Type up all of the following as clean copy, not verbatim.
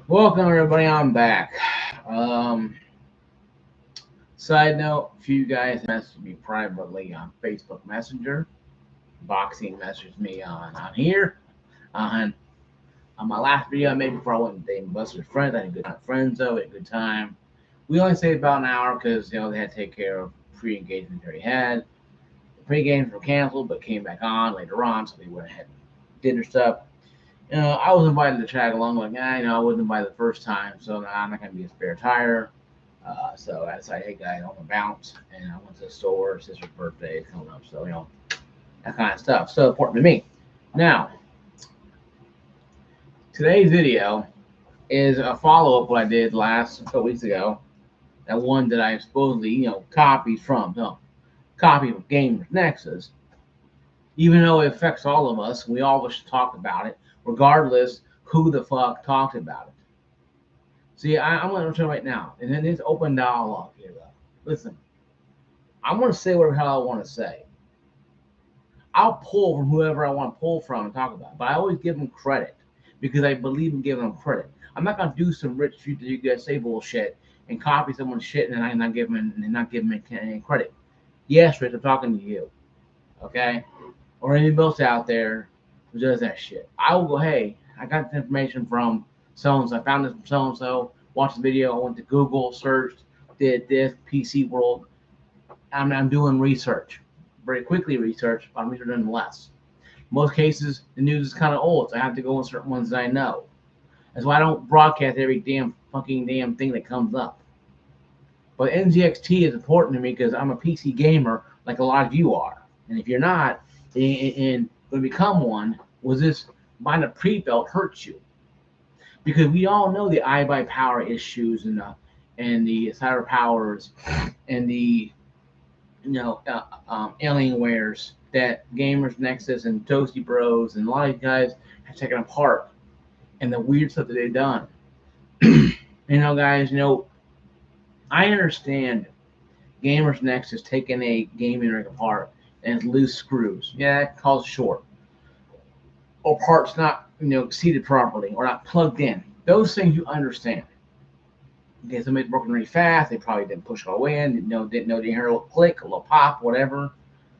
Welcome everybody, I'm back. Um, Side note, a few guys messaged me privately on Facebook Messenger. Boxing messaged me on here. On on my last video I made before I went to Dave and Buster's friends. I had a good time. Friends though, we had a good time. We only stayed about an hour because they had to take care of pre-engagement they already had. The pre-games were canceled but came back on later on, so we went ahead and did their stuff. I was invited to tag along, like, I wasn't invited the first time, so I'm not going to be a spare tire. So I decided, hey, guys, I want to bounce. And I went to the store, sister's birthday is coming up, so, that kind of stuff. So important to me. Now, today's video is a follow up what I did last couple weeks ago. That one that I supposedly, copied from. No, copy of Gamers Nexus. Even though it affects all of us, we all should talk about it, regardless who the fuck talked about it. See, I'm going to tell you right now, and then it's open dialogue here, though. Listen, I'm going to say whatever the hell I want to say. I'll pull from whoever I want to pull from and talk about, but I always give them credit because I believe in giving them credit. I'm not going to do some rich shit that you guys say bullshit and copy someone's shit and I not give them any credit. Yes, Rich, I'm talking to you, okay? Or anybody else out there who does that shit. I will go, hey, I got this information from so-and-so. I found this from so-and-so, watched the video, I went to Google, searched, did this, PC World. I'm doing research. Very quickly research, but I'm researching nonetheless. Most cases, the news is kind of old, so I have to go on certain ones that I know. That's why I don't broadcast every damn thing that comes up. But NZXT is important to me because I'm a PC gamer like a lot of you are. And if you're not, and going to become one, was this buying a pre-built hurts you? Because we all know the iBuyPower issues and the cyber powers and the Alienwares that Gamers Nexus and Toasty Bros and a lot of guys have taken apart and the weird stuff that they've done. Guys, I understand Gamers Nexus taking a gaming rig apart and it's loose screws. Yeah, it calls short. Or parts not, seated properly or not plugged in. Those things you understand. Okay, somebody's working really fast, they probably didn't push it all the way in, didn't hear a little click, a little pop, whatever.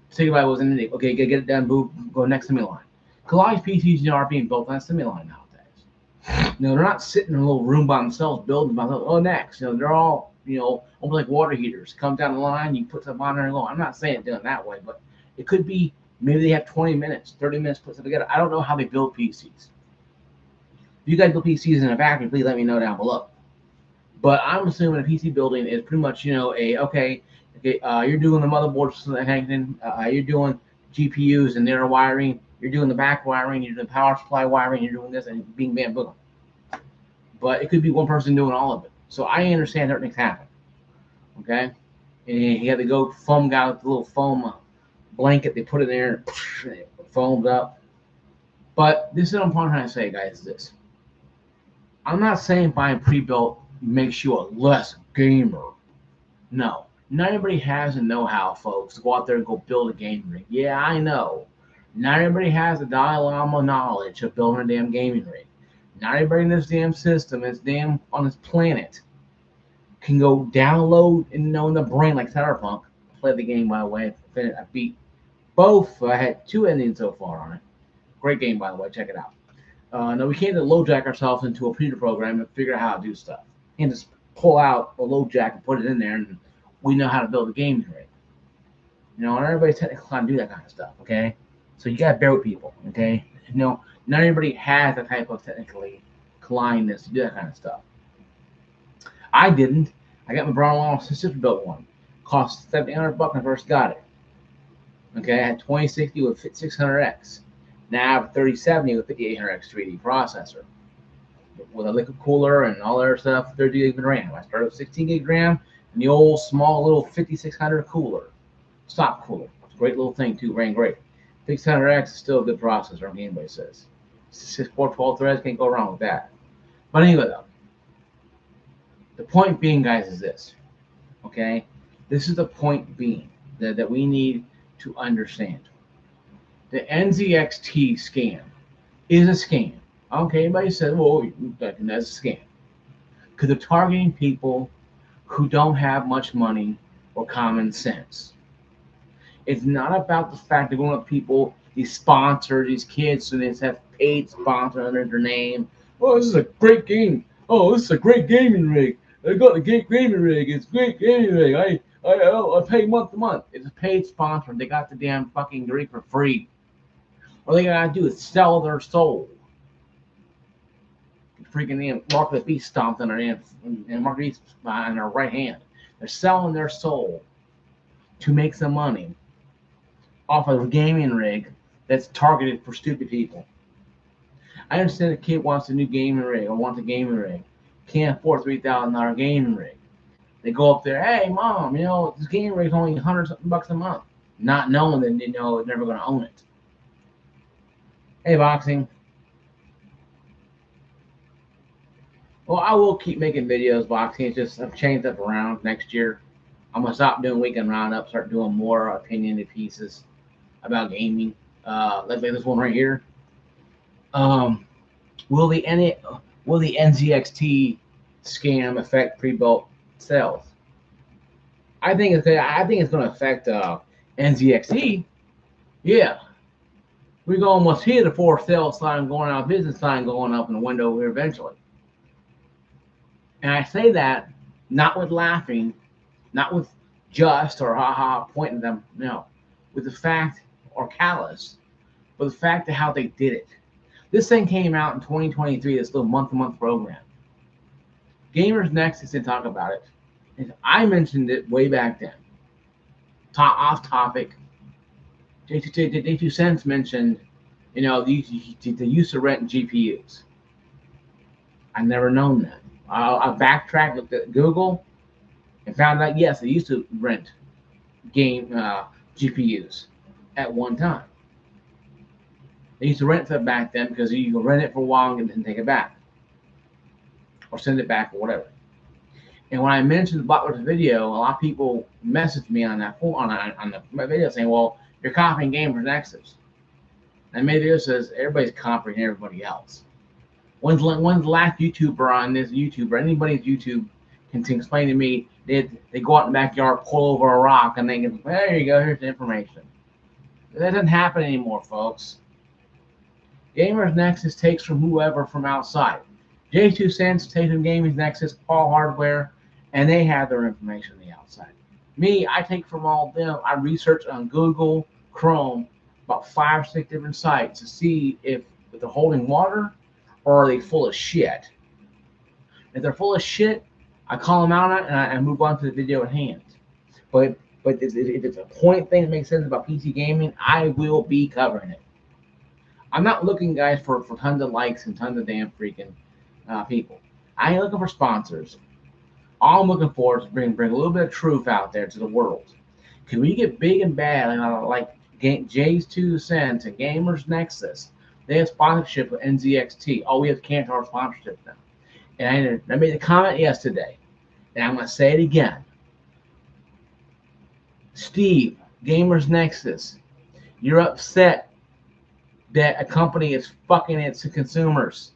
Somebody was in the okay, get it done, boom, go next assembly line. A lot of PCs are being built on assembly line nowadays. They're not sitting in a little room by themselves, building by themselves. Oh, next. They're all, almost like water heaters. Come down the line, you put stuff on there and go. I'm not saying doing it that way, but it could be maybe they have 20 minutes, 30 minutes to put stuff together. I don't know how they build PCs. If you guys build PCs in a vacuum, please let me know down below. But I'm assuming a PC building is pretty much, okay, you're doing the motherboards, you're doing GPUs and their wiring, you're doing the back wiring, you're doing the power supply wiring, you're doing this, and bing, bam, boom. But it could be one person doing all of it. So I understand certain things happen, okay? And you have to go foam guy with the little foam blanket they put in there, and it foams up. But this is what I'm trying to say, guys, is this. I'm not saying buying pre-built makes you a less gamer. No. Not everybody has the know-how, folks, to go out there and go build a gaming rig. Yeah, I know. Not everybody has the Dalai Lama knowledge of building a damn gaming rig. Not everybody in this damn system, on this planet, can go download and know in the brain like Cyberpunk. Played the game, by the way. I beat both. I had 2 endings so far on it. Great game, by the way. Check it out. No, we can't LoJack ourselves into a computer program and figure out how to do stuff. And just pull out a LoJack and put it in there, and we know how to build a gaming rig. Not everybody's technically how to do that kind of stuff, okay? So you gotta bear with people, okay? Not everybody has the type of technically inclinedness to do that kind of stuff. I didn't. I got my brother-in-law sister built one. Cost $1,700 when I first got it. Okay, I had 2060 with 600X. Now I have a 3070 with 5800X 3D processor. With a liquid cooler and all that stuff, 30 gig of RAM. I started with 16 gig RAM and the old small little 5600 cooler. Stop cooler. It's a great little thing too, ran great. 600X is still a good processor, anybody says. 412 threads, can't go wrong with that. But anyway, though, the point being, guys, is this. Okay? This is the point being that we need to understand. The NZXT scam is a scam. Okay, anybody says, well, that's a scam. Because they're targeting people who don't have much money or common sense. It's not about the fact they're going up people, these sponsors, these kids, so they have paid sponsor under their name. Oh, this is a great game. Oh, this is a great gaming rig. I got a great gaming rig. It's a great gaming rig. I pay month to month. It's a paid sponsor. They got the damn fucking rig for free. All they gotta do is sell their soul. Freaking damn Mark the Beast stomped on their hand, and Mark the Beast on their right hand. They're selling their soul to make some money off of a gaming rig that's targeted for stupid people. I understand a kid wants a new gaming rig or wants a gaming rig, can't afford $3,000 gaming rig. They go up there, hey mom, this gaming rig's only $100 a month, not knowing that they're never going to own it. Hey boxing. Well, I will keep making videos, boxing. It's just I've changed up around next year. I'm gonna stop doing weekend roundup, start doing more opinionated pieces about gaming. Like this one right here. Will the NZXT scam affect pre-built sales? I think it's going to affect NZXT. Yeah, we're going to almost hear the for sale sign going out, business sign going up in the window here eventually. And I say that not with laughing, not with just or haha pointing them, no, with the fact or callous, but the fact of how they did it. This thing came out in 2023, this little month-to-month program. Gamers Nexus didn't talk about it. And I mentioned it way back then. Off topic. J2 Cents mentioned, the use of rent GPUs. I've never known that. I backtracked, looked at Google, and found out, yes, they used to rent game GPUs at one time. They used to rent it back then because you can rent it for a while and then take it back. Or send it back or whatever. And when I mentioned about this video, a lot of people messaged me on that on the video saying, well, you're copying Gamers Nexus. And my video says everybody's copying everybody else. When's the last YouTuber on this YouTube or anybody's YouTube can explain to me they go out in the backyard, pull over a rock, and they can, there you go, here's the information. That doesn't happen anymore, folks. Gamers Nexus takes from whoever from outside. J2 Cents takes from Gamers Nexus, Paul Hardware, and they have their information on the outside. Me, I take from all of them. I research on Google, Chrome, about 5 or 6 different sites to see if they're holding water or are they full of shit. If they're full of shit, I call them out on it and I move on to the video at hand. But if it's a point thing that makes sense about PC gaming, I will be covering it. I'm not looking, guys, for tons of likes and tons of damn freaking people. I ain't looking for sponsors. All I'm looking for is to bring a little bit of truth out there to the world. Because when you get big and bad, like J2 Cents and Gamers Nexus, they have sponsorship with NZXT. Oh, we have to cancel our sponsorship now. And I made a comment yesterday, and I'm going to say it again. Steve, Gamers Nexus, you're upset that a company is fucking its consumers.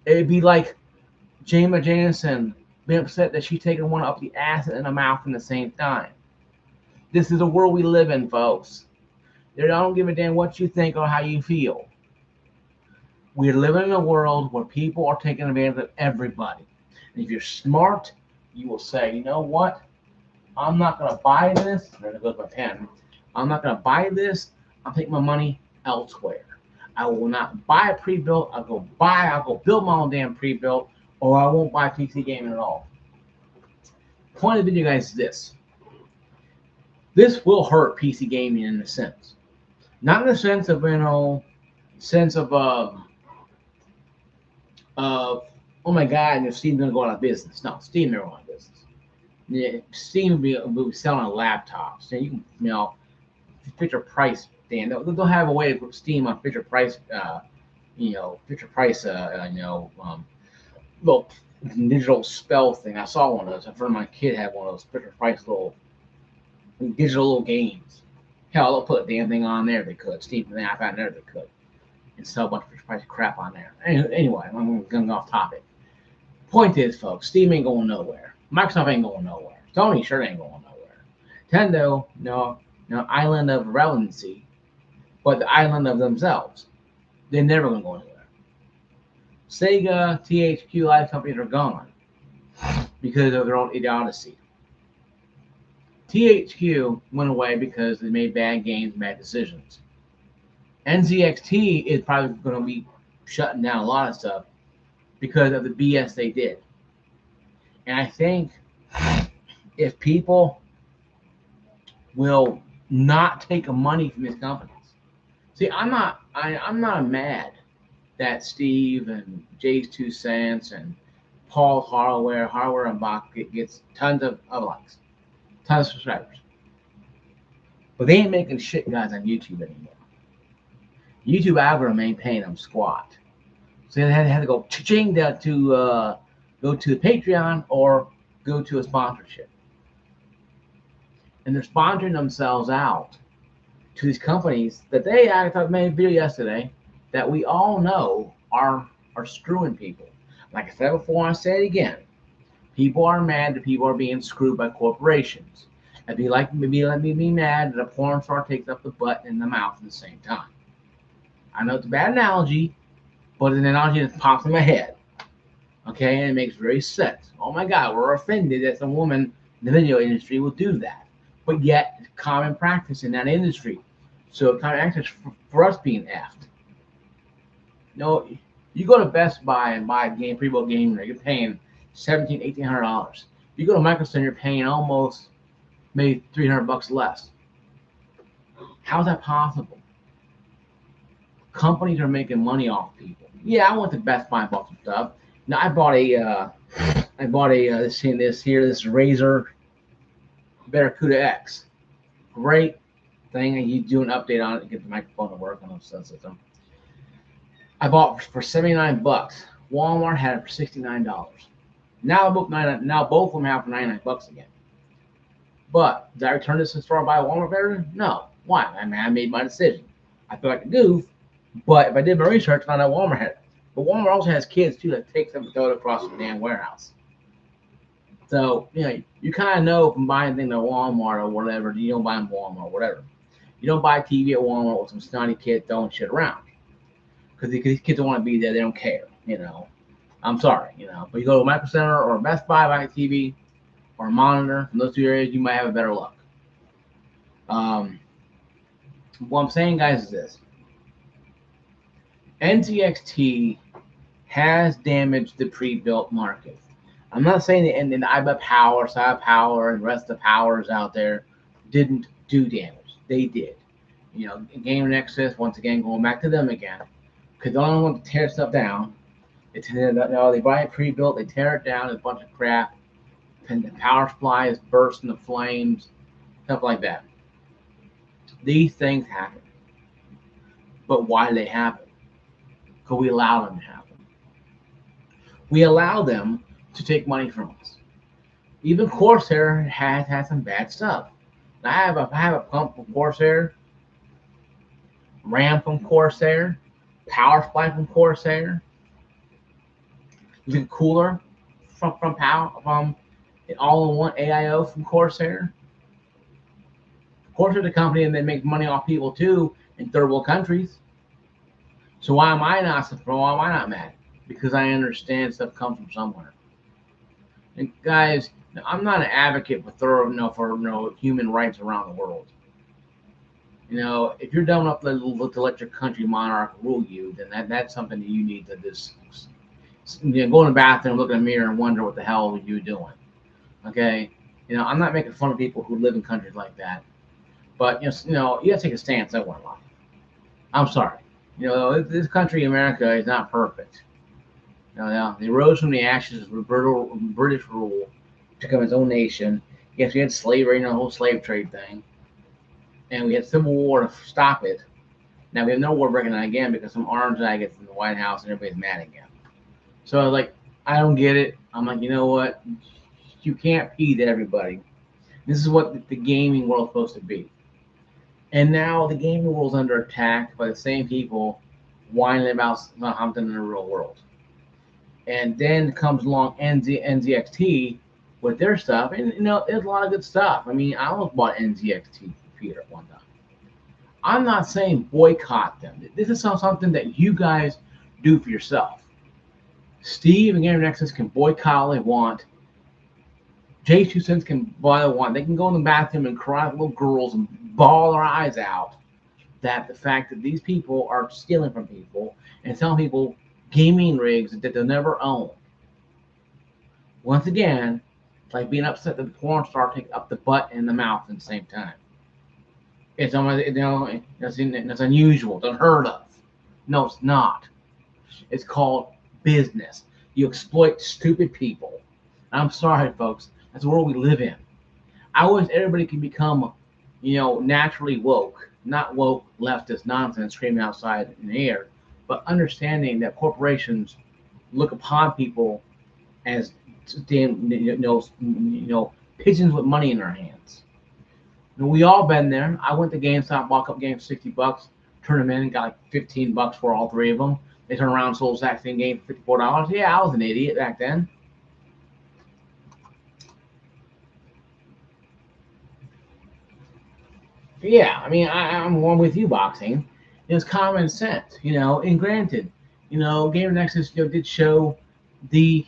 It'd be like Jama Jameson being upset that she's taking one up the ass and the mouth in the same time. This is the world we live in, folks. They don't give a damn what you think or how you feel. We're living in a world where people are taking advantage of everybody. And if you're smart, you will say, you know what? I'm not going to buy this. There goes my pen. I'm not going to buy this. I'll take my money elsewhere. I will not buy a pre-built. I'll go build my own damn pre-built, or I won't buy PC gaming at all. The point of the video, guys, is this. This will hurt PC gaming in a sense. Not in the sense of, oh my God, Steam's going to go out of business. No, Steam never went out of business. Yeah, Steam will be selling laptops. And you can, picture price. They'll have a way to put Steam on picture price. Little digital spell thing. I saw one of those. A friend of my kid had one of those picture price little digital little games. Hell, they'll put a damn thing on there. They could. Steam and the app out there. They could. And sell a bunch of picture price crap on there. Anyway, I'm going off topic. Point is, folks, Steam ain't going nowhere. Microsoft ain't going nowhere. Sony sure ain't going nowhere. Nintendo, no island of relevancy, but the island of themselves. They're never going to go anywhere. Sega, THQ, live companies are gone because of their own idiocy. THQ went away because they made bad games, bad decisions. NZXT is probably going to be shutting down a lot of stuff because of the BS they did. And I think if people will not take money from these companies, see, I'm not mad that Steve and Jay's 2 cents and Paul's hardware Unboxed gets tons of likes, tons of subscribers, but they ain't making shit guys on YouTube anymore. YouTube algorithm ain't paying them squat. So they had to go cha-ching down to go to Patreon or go to a sponsorship. And they're sponsoring themselves out to these companies that I thought made a video yesterday that we all know are screwing people. Like I said before, I say it again. People are mad that people are being screwed by corporations. It'd be like maybe let me be mad that a porn star takes up the butt and the mouth at the same time. I know it's a bad analogy, but it's an analogy that pops in my head. Okay, and it makes very sense. Oh my God, we're offended that some woman in the video industry will do that. But yet, it's common practice in that industry. So common practice for us being effed. No, you go to Best Buy and buy a pre-built gaming rig, you're paying $1,700, $1,800. You go to Micro Center, you're paying almost maybe $300 less. How's that possible? Companies are making money off people. Yeah, I went to Best Buy and bought some stuff. Now I bought this Razer Barracuda X. Great thing, and you do an update on it to get the microphone to work on the system. I bought for $79. Walmart had it for $69. Now both of them have for $99 again. But did I return this to the store and buy a Walmart version? No. Why? I mean, I made my decision. I feel like a goof, but if I did my research, I found out Walmart had it. But Walmart also has kids too that take them and throw it across the damn warehouse. So, you kind of know from buying things at Walmart or whatever, you don't buy them at Walmart or whatever. You don't buy a TV at Walmart with some snotty kid throwing shit around. Because these kids don't want to be there, they don't care, I'm sorry, But you go to a Micro Center or a Best Buy, buy a TV or a monitor, from those two areas, you might have a better luck. What I'm saying, guys, is this. NZXT has damaged the pre-built market. I'm not saying that the IBA Power, Side Power, and the rest of the powers out there didn't do damage. They did. Game Nexus, once again, going back to them again, because they don't want to tear stuff down. They buy it pre-built, they tear it down, it's a bunch of crap, and the power supply is bursting the flames, stuff like that. These things happen. But why do they happen? Because we allow them to happen. We allow them to take money from us. Even Corsair has had some bad stuff. I have a pump from Corsair, RAM from Corsair, power supply from Corsair, the cooler from an all-in-one AIO from Corsair. Corsair's a company and they make money off people too in third world countries. So why am I not mad? Because I understand stuff comes from somewhere. And guys, I'm not an advocate for human rights around the world. If you're dumb enough to let your country monarch rule you, then that's something that you need to just go in the bathroom, look in the mirror, and wonder what the hell are you doing. Okay, I'm not making fun of people who live in countries like that, but you gotta take a stance somewhere in life. I'm sorry. This country, America, is not perfect. They rose from the ashes of British rule to become its own nation. Yes, we had slavery and the whole slave trade thing. And we had civil war to stop it. Now we have no war breaking out again because some orange guy gets in the White House and everybody's mad again. So I don't get it. I'm like, you know what? You can't please everybody. This is what the gaming world's supposed to be. And now the gaming world's under attack by the same people whining about something in the real world. And then comes along NZXT with their stuff, and there's a lot of good stuff. I mean, I almost bought NZXT computer at one time. I'm not saying boycott them. This is something that you guys do for yourself. Steve and Gamer Nexus can boycott all they want. Jay 2 Cents can buy what they want. They can go in the bathroom and cry like little girls and bawl their eyes out that the fact that these people are stealing from people and telling people gaming rigs that they'll never own. Once again, it's like being upset that the porn star takes up the butt and the mouth at the same time. It's almost, that's unusual, it's unheard of. No, it's not. It's called business. You exploit stupid people. I'm sorry, folks. That's the world we live in. I wish everybody could become, naturally woke, not woke leftist nonsense screaming outside in the air, but understanding that corporations look upon people as damn, pigeons with money in their hands. And we all been there. I went to GameStop, bought up games for $60, turned them in, and got like $15 for all three of them. They turned around and sold the exact same game for $54. Yeah, I was an idiot back then. Yeah, I mean, I'm one with you, boxing. It's common sense, And granted, Gamer Nexus, did show the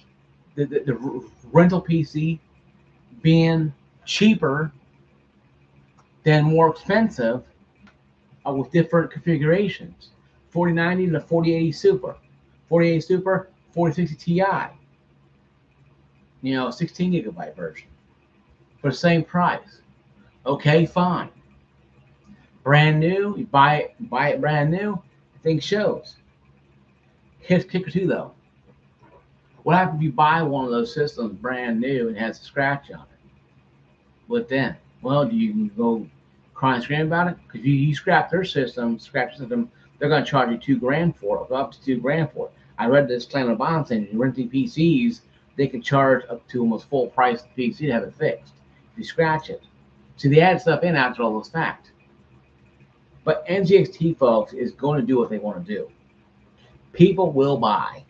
rental PC being cheaper than more expensive with different configurations. 4090 to 4080 Super, 4080 Super, 4060 Ti. 16 gigabyte version for the same price. Okay, fine. Brand new, you buy it brand new, the thing shows. Here's kicker two though. What happens if you buy one of those systems brand new and has a scratch on it? What then? Well, do you go cry and scream about it? Because you scrap their system, they're going to charge you $2,000 for it, up to $2,000 for it. I read this claim on the bottom saying renting PCs, they can charge up to almost full price of the PC to have it fixed if you scratch it. So they add stuff in after all this fact. But NZXT, folks, is going to do what they want to do. People will buy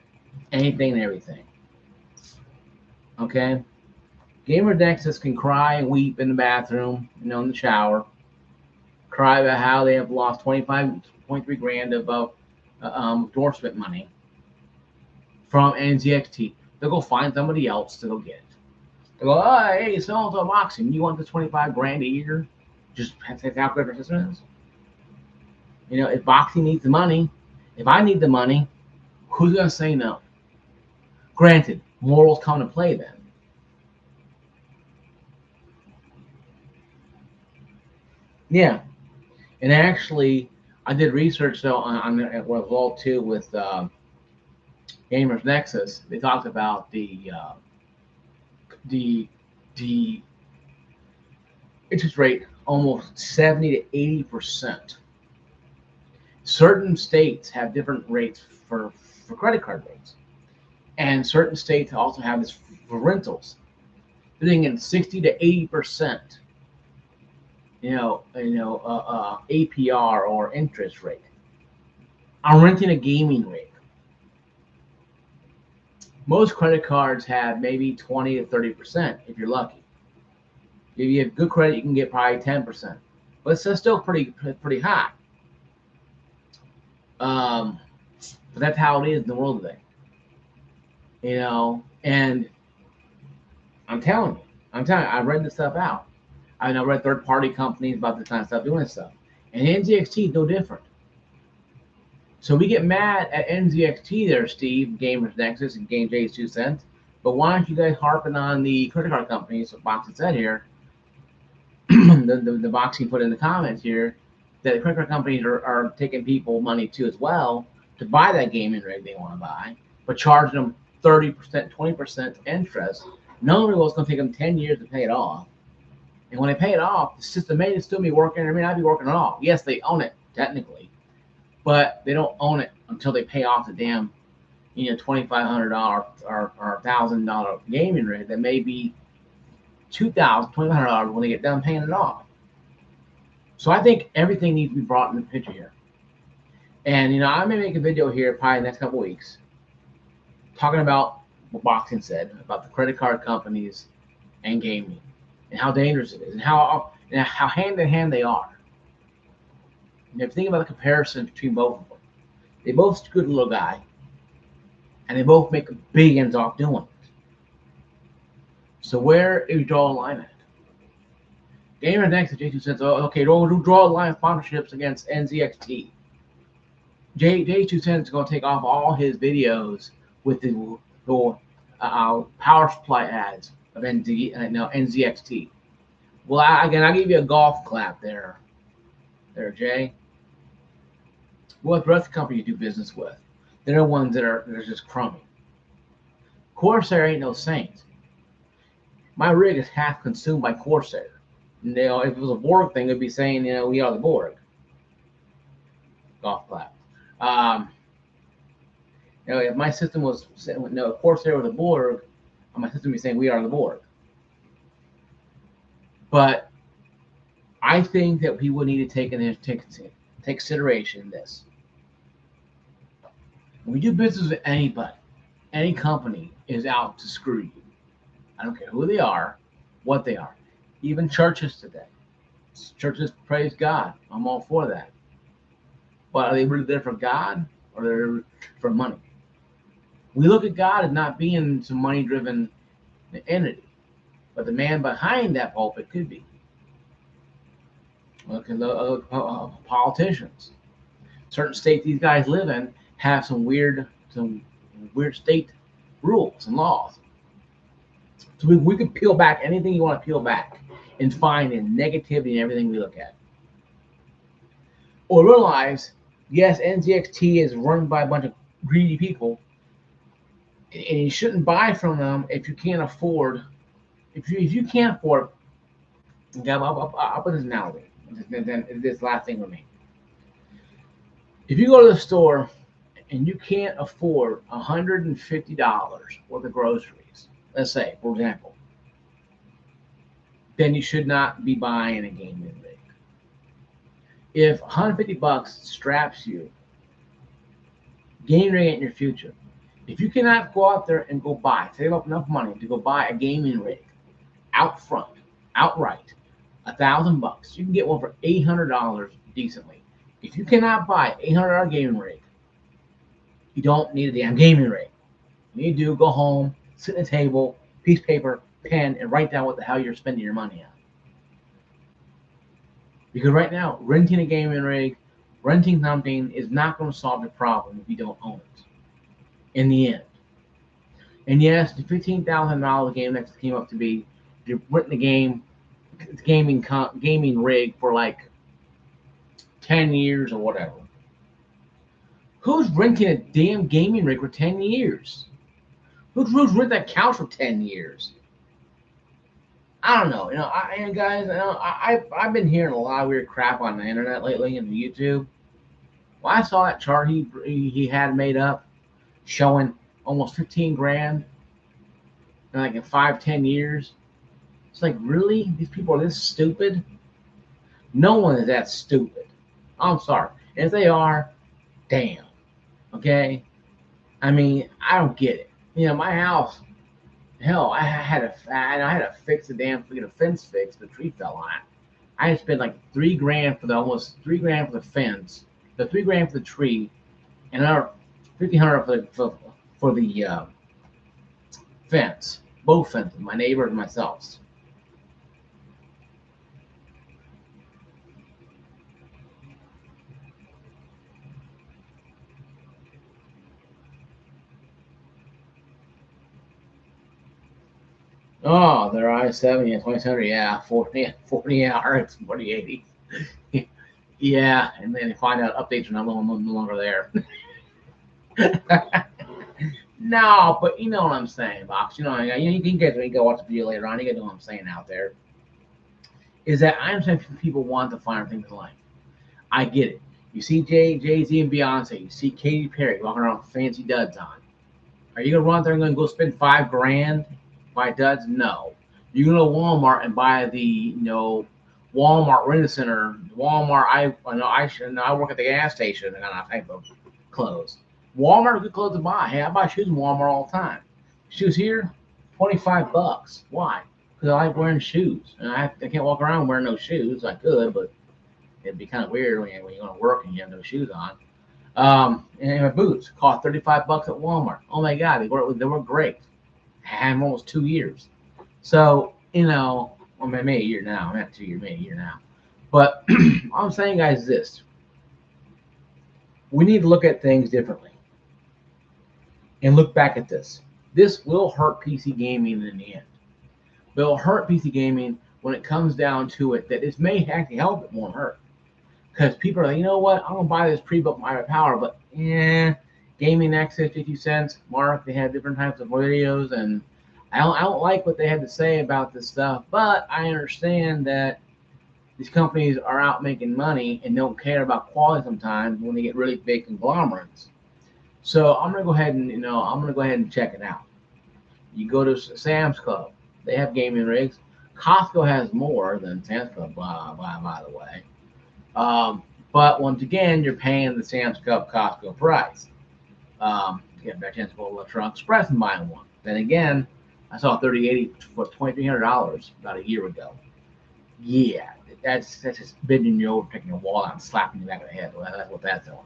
anything and everything. Okay? Gamer Nexus can cry and weep in the bathroom, in the shower. Cry about how they have lost $25.3 grand of endorsement money from NZXT. They'll go find somebody else to go get it. They'll go, oh, hey, so-and-so boxing, you want the $25 grand a year? Just take out great participants? If boxing needs the money, if I need the money, who's going to say no? Granted, morals come into play then. Yeah. And actually, I did research though on Vault 2 with Gamers Nexus. They talked about the interest rate almost 70 to 80%. Certain states have different rates for credit card rates, and certain states also have this for rentals. They're thinking 60 to 80%. APR or interest rate. I'm renting a gaming rig. Most credit cards have maybe 20 to 30% if you're lucky. If you have good credit, you can get probably 10%, but it's still pretty high. But that's how it is in the world today. And I'm telling you, I read this stuff out. I read third-party companies about this kind of stuff doing this stuff. And NZXT is no different. So we get mad at NZXT there, Steve, Gamers Nexus, and Game J's 2 cents. But why aren't you guys harping on the credit card companies? So Boxing said here, the Boxing put in the comments here, that the credit card companies are taking people money too as well to buy that gaming rig they want to buy, but charging them 30%, 20% interest, knowing it's going to take them 10 years to pay it off. And when they pay it off, the system may still be working, or may not be working at all. Yes, they own it, technically, but they don't own it until they pay off the damn, $2,500 or $1,000 gaming rig that may be $2,000, $2,500 when they get done paying it off. So I think everything needs to be brought in the picture here. And, I may make a video here probably the next couple weeks talking about what boxing said about the credit card companies and gaming, and how dangerous it is, and how hand in hand they are. And if you think about the comparison between both of them, they both good little guy, and they both make big ends off doing it. So where do you draw a line at? Gamer next to J2 says, "Oh, okay, don't draw a line of sponsorships against NZXT." J2 Cents is going to take off all his videos with the power supply ads of NZXT. Well, I'll give you a golf clap there, Jay. What the rest of the company you do business with? They're the ones that are just crummy. Corsair ain't no saint. My rig is half consumed by Corsair. And, if it was a Borg thing, it'd be saying, we are the Borg. Golf clap. If my system was Corsair was the Borg, my system would be saying we are the Borg. But I think that we would need to take consideration this. When we do business with anybody, any company is out to screw you. I don't care who they are, what they are. Even churches today. Churches praise God. I'm all for that. But are they really there for God, or are they for money? We look at God as not being some money-driven entity, but the man behind that pulpit could be. Look at the politicians. Certain states these guys live in have some weird state rules and laws. So we could peel back anything you want to peel back and find in negativity in everything we look at. Or realize, yes, NZXT is run by a bunch of greedy people, and you shouldn't buy from them if you can't afford. If you can't afford, I'll put this analogy. Then this last thing with me. If you go to the store and you can't afford $150 worth of groceries, let's say, for example, then you should not be buying a gaming rig. If $150 straps you, gaming rig ain't your future. If you cannot go out there and go save up enough money to go buy a gaming rig outright, $1,000, you can get one for $800 decently. If you cannot buy $800 gaming rig, you don't need a damn gaming rig. You need to go home, sit at a table, piece of paper, pen, and write down what the hell you're spending your money on. Because right now, renting a gaming rig, renting something is not going to solve the problem if you don't own it. In the end. And yes, the $15,000 game that came up to be, you're renting a gaming rig for like 10 years or whatever. Who's renting a damn gaming rig for 10 years? Who's renting that couch for 10 years? I don't know. Guys, I've been hearing a lot of weird crap on the internet lately and YouTube. Well, I saw that chart he had made up showing almost 15 grand in 5-10 years. It's like, really? These people are this stupid? No one is that stupid. I'm sorry. If they are, damn. Okay? I mean, I don't get it. My house, hell, I had to fix the damn fence fix. The tree fell on it. I had to spend like $3 grand almost $3 grand for the fence, the $3 grand for the tree, and another $1,500 for the fence. Both fences, my neighbor and myself. Oh, they're I-70 and 2000, yeah, 40 hours, 4080. Yeah, and then they find out updates are no longer there. No, but you know what I'm saying, Box. You can get when you go watch the video later on. You get what I'm saying out there. Is that I understand people want the finer things in life. I get it. You see Jay-Z and Beyonce. You see Katy Perry walking around with fancy duds on. Are you gonna run out there and go spend $5 grand? Buy duds? No. You go to Walmart and buy the Walmart Rent-A-Center, Walmart. I work at the gas station and kind of type of clothes. Walmart, good clothes to buy. Hey, I buy shoes in Walmart all the time. Shoes here, $25. Why? Because I like wearing shoes, and I can't walk around wearing no shoes. I could, but it'd be kind of weird when you're going to work and you have no shoes on. And my boots cost $35 at Walmart. Oh my God, they were great. I had them almost 2 years. So well, maybe a year now. I'm not 2 years, maybe a year now. But all I'm saying, guys, is this: we need to look at things differently and look back at this. This will hurt PC gaming in the end. But it'll hurt PC gaming when it comes down to it. That it may actually help it more hurt. Because people are like, you know what? I'm gonna buy this pre-built My Power, but Gaming Access 50 cents. Mark, they had different types of videos, and I don't like what they had to say about this stuff. But I understand that these companies are out making money and don't care about quality sometimes when they get really big conglomerates. So I'm gonna go ahead and check it out. You go to Sam's Club, they have gaming rigs. Costco has more than Sam's Club, by the way. But once again, you're paying the Sam's Club Costco price. You have a chance to go to Electron Express and buy one. Then again, I saw 3080 for $2,300 about a year ago. Yeah, that's just bending you over, taking a wall out and slapping you back of the head. Well, that's what that's doing.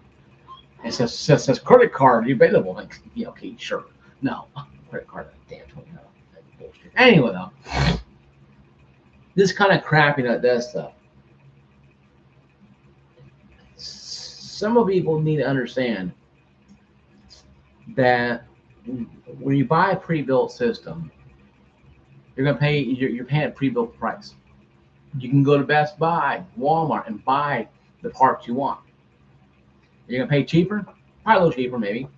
It says credit card available. Like, okay, sure. No, credit card, damn $20. That's bullshit. Anyway, though, this kind of crappy that does stuff. Some people need to understand that when you buy a pre-built system, you're paying a pre-built price. You can go to Best Buy, Walmart, and buy the parts you want. You're gonna pay cheaper, probably a little cheaper, maybe.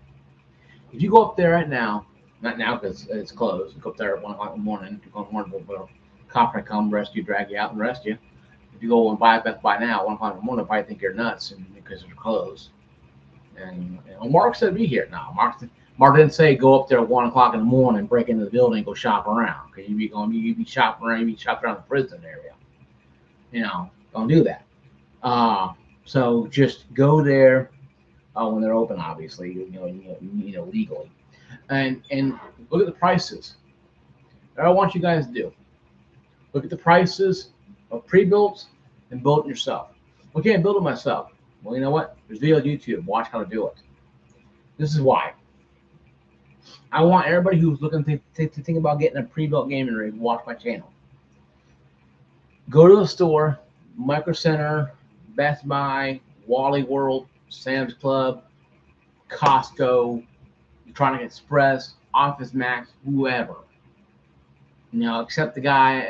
If you go up there right now, not now because it's closed. You go up there at 1 o'clock in the morning. You go in the morning, cop come arrest you, drag you out, and arrest you. If you go and buy at Best Buy now, 1 o'clock in the morning, they'll probably think you're nuts because they're closed. And Mark said be here. No, Mark didn't say go up there at 1 o'clock in the morning, break into the building, and go shop around. Because you'd be shopping around the prison area. Don't do that. So just go there when they're open, obviously, legally, and look at the prices. What I want you guys to do: look at the prices of pre-built and build it yourself. Okay, I build it myself. Well, you know what? There's videos on YouTube. Watch how to do it. This is why. I want everybody who's looking to think about getting a pre-built gaming rig, watch my channel. Go to the store, Micro Center, Best Buy, Wally World, Sam's Club, Costco, Electronic Express, Office Max, whoever. Except the guy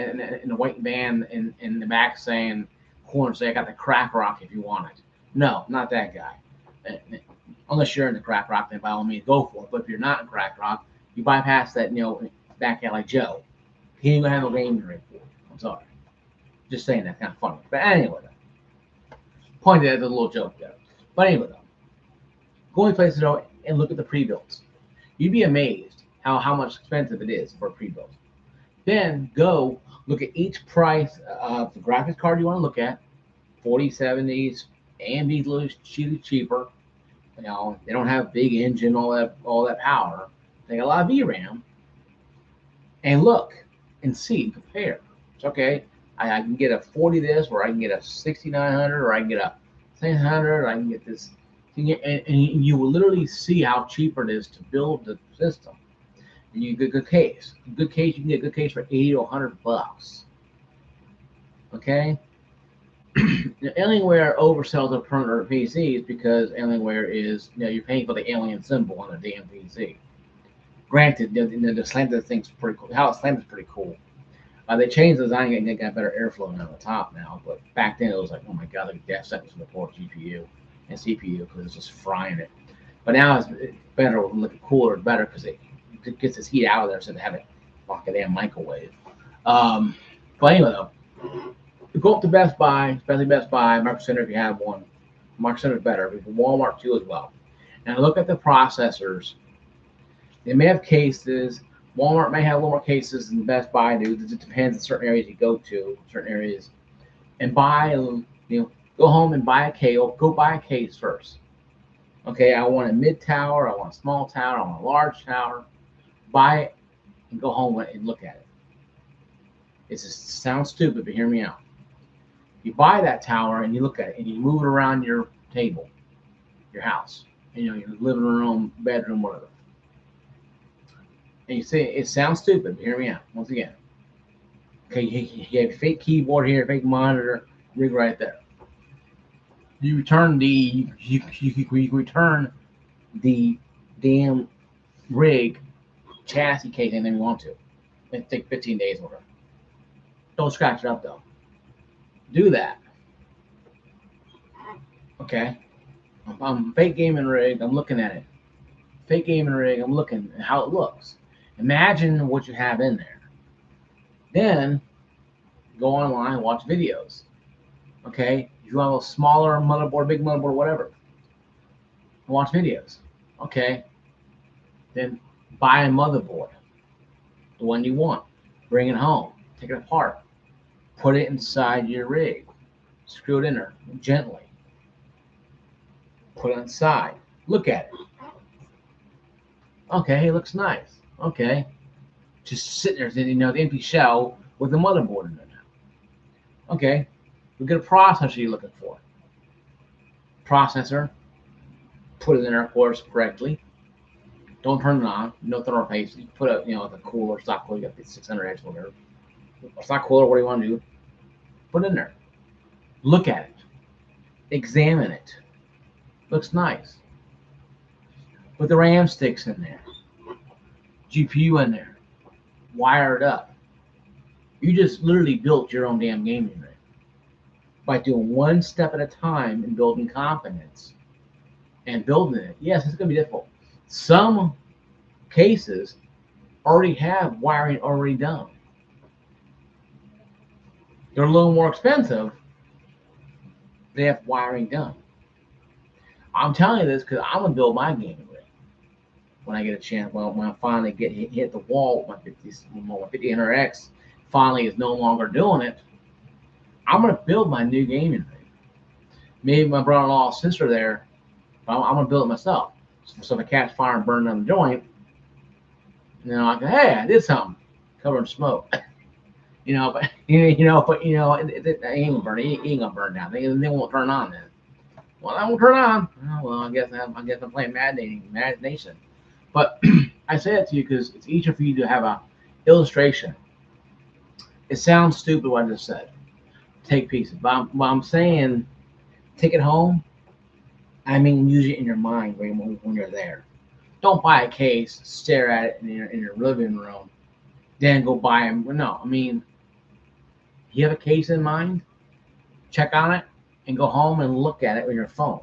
in the white van in the back saying, I got the crack rock if you want it. No, not that guy. Unless you're in the crack rock, then by all means go for it. But if you're not in crack rock, you bypass that, back guy like Joe. He ain't gonna have no gaming rig for it. I'm sorry. Just saying, that's kind of funny. But anyway, point that as a little joke there. But anyway, though, go in places though and look at the pre-builts. You'd be amazed how much expensive it is for a pre-built. Then go look at each price of the graphics card you want to look at. 4070s, AMD's a little cheaper. They don't have big engine, all that power. They got a lot of VRAM. And look and see, compare. It's okay. I can get a 40 this, or I can get a 6900, or I can get a 1000, or I can get this. And you will literally see how cheaper it is to build the system. And you get a good case. You can get a good case for $80 to $100. Okay. Alienware oversells a permanent PCs because Alienware is, you're paying for the alien symbol on a damn PC. Granted, the slanted thing's pretty cool. How it slams is pretty cool. They changed the design and they got better airflow on the top now. But back then it was like, oh my god, like death sentence for the poor GPU and CPU because it's just frying it. But now it's better, looking cooler, better because it gets this heat out of there, so they have it like a damn microwave. But anyway, though, go up to Best Buy, especially Best Buy, Micro Center if you have one. Micro Center is better, but Walmart too as well. And look at the processors. They may have cases. Walmart may have a little more cases than Best Buy do. It depends on certain areas you go to, certain areas. And buy, go home and buy a case. Go buy a case first. Okay, I want a mid tower, I want a small tower, I want a large tower. Buy it and go home and look at it. It sounds stupid, but hear me out. You buy that tower and you look at it and you move it around your table, your house, your living room, bedroom, whatever. And you say it sounds stupid, but hear me out once again. Okay, you have a fake keyboard here, fake monitor, rig right there. You return you return the damn rig chassis case anytime you want to. It take 15 days or whatever. Don't scratch it up though. Do that. Okay. I'm fake gaming rig. I'm looking at it. Fake gaming rig. I'm looking at how it looks. Imagine what you have in there. Then go online and watch videos. Okay. If you want a smaller motherboard, big motherboard, whatever, watch videos. Okay. Then buy a motherboard, the one you want. Bring it home. Take it apart. Put it inside your rig. Screw it in there gently. Put it inside. Look at it. Okay, it looks nice. Okay. Just sitting there, the empty shell with the motherboard in there now. Okay. Look at a processor you're looking for. Processor. Put it in there, of course, correctly. Don't turn it on. No throw paste. You put a, the cooler, stock cooler, you got the 600X, whatever. Stock cooler, what do you want to do? Put it in there. Look at it. Examine it. Looks nice. Put the RAM sticks in there. GPU in there. Wire it up. You just literally built your own damn gaming rig by doing one step at a time and building confidence and building it. Yes, it's going to be difficult. Some cases already have wiring already done. They're a little more expensive. They have wiring done. I'm telling you this because I'm going to build my gaming rig when I get a chance. Well, when I finally hit the wall with my 5000X finally is no longer doing it, I'm going to build my new gaming rig. Maybe my brother-in-law, sister there, I'm going to build it myself. So if I catch fire and burn down the joint, I go, hey, I did something, covered in smoke. But it ain't gonna burn. It ain't gonna burn down. They won't turn on then. Well, I won't turn on. Oh, well, I guess I'm playing imagination. But I say that to you because it's easier for you to have a illustration. It sounds stupid what I just said. Take pieces, but I'm saying take it home. I mean, use it in your mind when you're there. Don't buy a case, stare at it in your living room, then go buy them. No, I mean, you have a case in mind, check on it, and go home and look at it with your phone.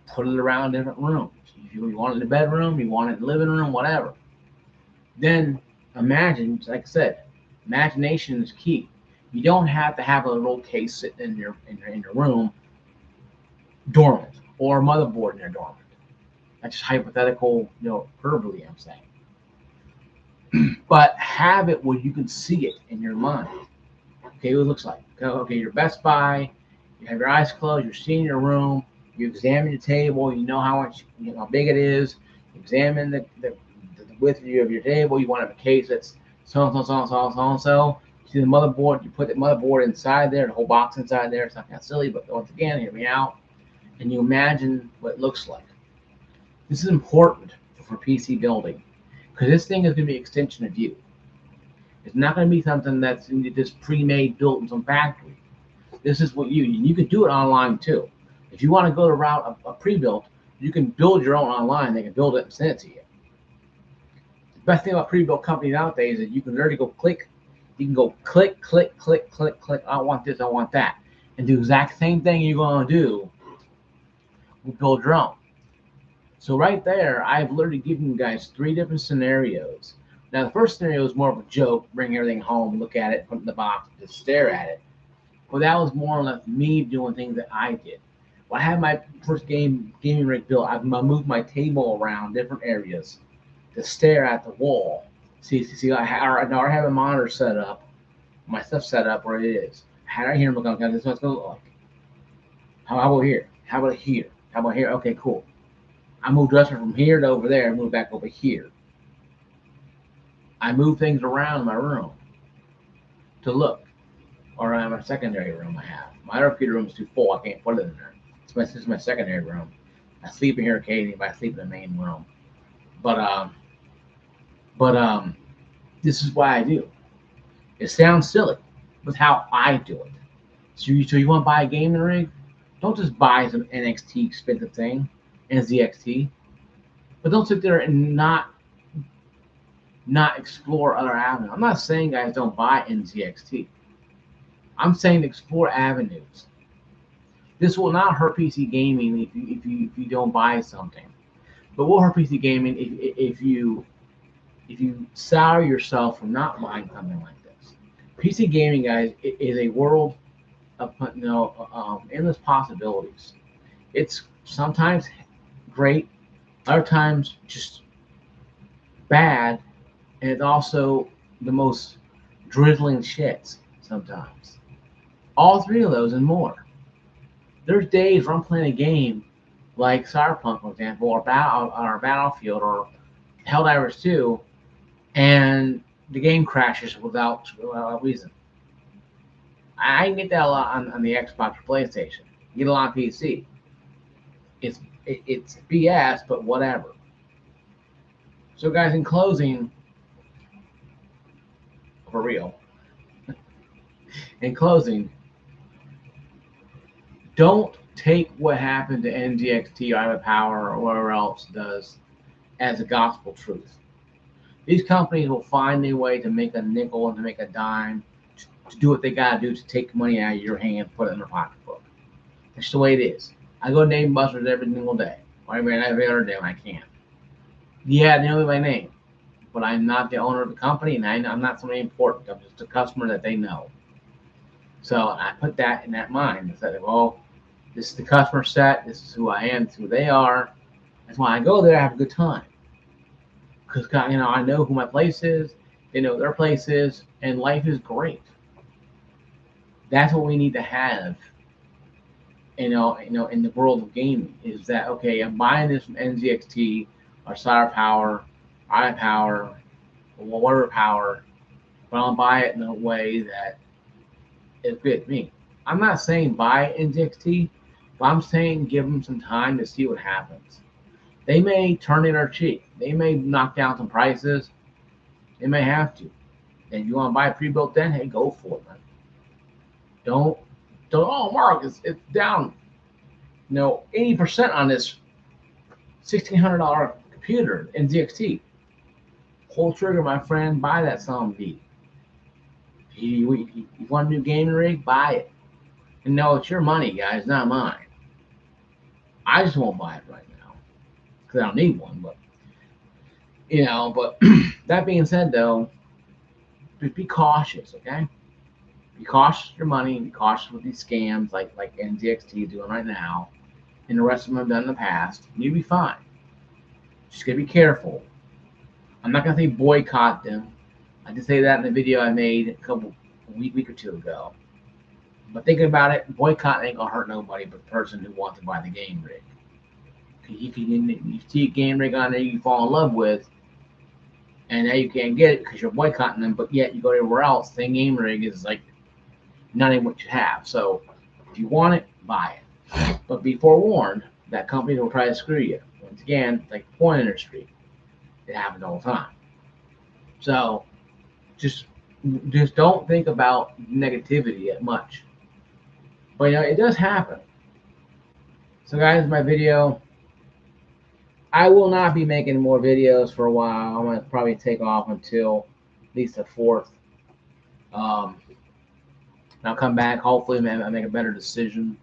Put it around different rooms. If you want it in the bedroom, you want it in the living room, whatever. Then imagine, like I said, imagination is key. You don't have to have a little case sitting in your room dormant or a motherboard in there dormant. That's just hypothetical, verbally I'm saying. But have it where you can see it in your mind. Okay, what it looks like. Okay, you're Best Buy, you have your eyes closed, you're seeing your room, you examine your table, you know how big it is, you examine the width of your table, you want to have a case that's so. You see the motherboard, you put the motherboard inside there, the whole box inside there. It's not that silly, but once again, hear me out. And you imagine what it looks like. This is important for PC building because this thing is going to be an extension of you. It's not going to be something that's just pre-made, built in some factory. This is what you can do it online too. If you want to go the route of pre-built, you can build your own online. They can build it and send it to you. The best thing about pre-built companies nowadays is you can literally go click. You can go click, click, click, click, click. I want this, I want that. And do the exact same thing you're going to do with build your own. So right there, I've literally given you guys 3 different scenarios. Now, the first scenario is more of a joke. Bring everything home, look at it, put it in the box, just stare at it. Well, that was more or less me doing things that I did. When I had my first gaming rig built, I moved my table around different areas to stare at the wall. See, I have a monitor set up, my stuff set up where it is. I had right here, look, okay, this is what it's going to look like. How about here? How about here? How about here? Okay, cool. I moved dresser from here to over there, moved back over here. I move things around in my room to look, or in my secondary room I have. My other computer room is too full. I can't put it in there. This is my secondary room. I sleep in here occasionally, but I sleep in the main room. But but this is why I do. It sounds silly, but how I do it. So you want to buy a gaming rig? Don't just buy some NXT expensive thing, NZXT, but don't sit there and not explore other avenues. I'm not saying guys don't buy NZXT. I'm saying explore avenues. This will not hurt PC gaming if you don't buy something, but will hurt PC gaming if you sour yourself from not buying something like this. PC gaming, guys, is a world of endless possibilities. It's sometimes great, other times just bad, and it's also the most drizzling shits sometimes. All three of those and more. There's days where I'm playing a game like Cyberpunk, for example, or Battlefield or Helldivers 2, and the game crashes without reason. I can get that a lot on the Xbox or PlayStation. Get a lot on PC. It's BS, but whatever. So, guys, in closing, for real, in closing, don't take what happened to NZXT or Iowa Power or whatever else does as a gospel truth. These companies will find a way to make a nickel and to make a dime, to do what they gotta do to take money out of your hand, put it in their pocketbook. That's the way it is. I go to Dave & Buster's every single day, or every other day when I can. Yeah, they know me by name, but I'm not the owner of the company, and I'm not somebody important. I'm just a customer that they know. So I put that in that mind. I said, well, this is the customer set. This is who I am. This is who they are. That's why I go there. I have a good time because I know who my place is. They know their place is, and life is great. That's what we need to have. In the world of gaming, is that okay? I'm buying this from NZXT or Sire Power, iPower, or whatever power, but I'll buy it in a way that it fits me. I'm not saying buy NZXT, but I'm saying give them some time to see what happens. They may turn in their cheek. They may knock down some prices. They may have to. And if you want to buy a pre-built, then hey, go for it, man. Don't. Oh, Mark, it's down. 80% on this $1,600 computer NZXT. Pull trigger, my friend. Buy that some beat. You want a new gaming rig? Buy it. And no, it's your money, guys, not mine. I just won't buy it right now because I don't need one. But that being said, though, just be cautious, okay? Be cautious with your money. Be cautious with these scams like NZXT is doing right now, and the rest of them have done in the past. You'll be fine. Just gotta be careful. I'm not gonna say boycott them. I did say that in the video I made a week or two ago. But thinking about it, boycott ain't gonna hurt nobody but the person who wants to buy the game rig. If you see a game rig on there you fall in love with, and now you can't get it because you're boycotting them, but yet you go everywhere else, the game rig is like not even what you have. So if you want it, buy it. But be forewarned that companies will try to screw you. Once again, like the porn industry, it happens all the time. So just don't think about negativity that much. But it does happen. So guys, my video. I will not be making more videos for a while. I'm gonna probably take off until at least the 4th. I'll come back. Hopefully, I make a better decision.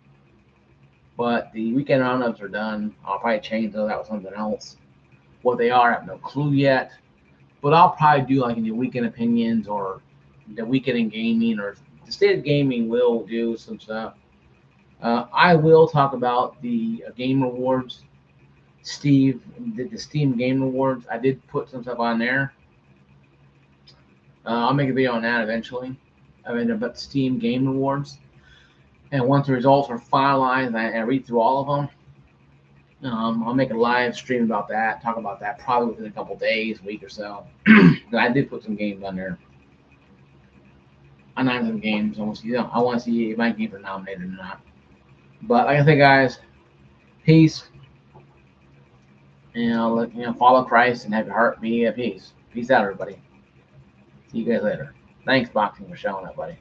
But the weekend roundups are done. I'll probably change those out with something else. What they are, I have no clue yet. But I'll probably do like in the weekend opinions or the weekend in gaming or the state of gaming will do some stuff. I will talk about the Game Awards. Steve did the Steam Game Awards. I did put some stuff on there. I'll make a video on that eventually. About the Steam Game Awards. And once the results are finalized, I read through all of them. I'll make a live stream about that, talk about that probably within a couple days, week or so. I did put some games on there. I nominated some games. I want to see if my games are nominated or not. But like I said, guys, peace. Follow Christ and have your heart be at peace. Peace out, everybody. See you guys later. Thanks, Boxing, for showing up, buddy.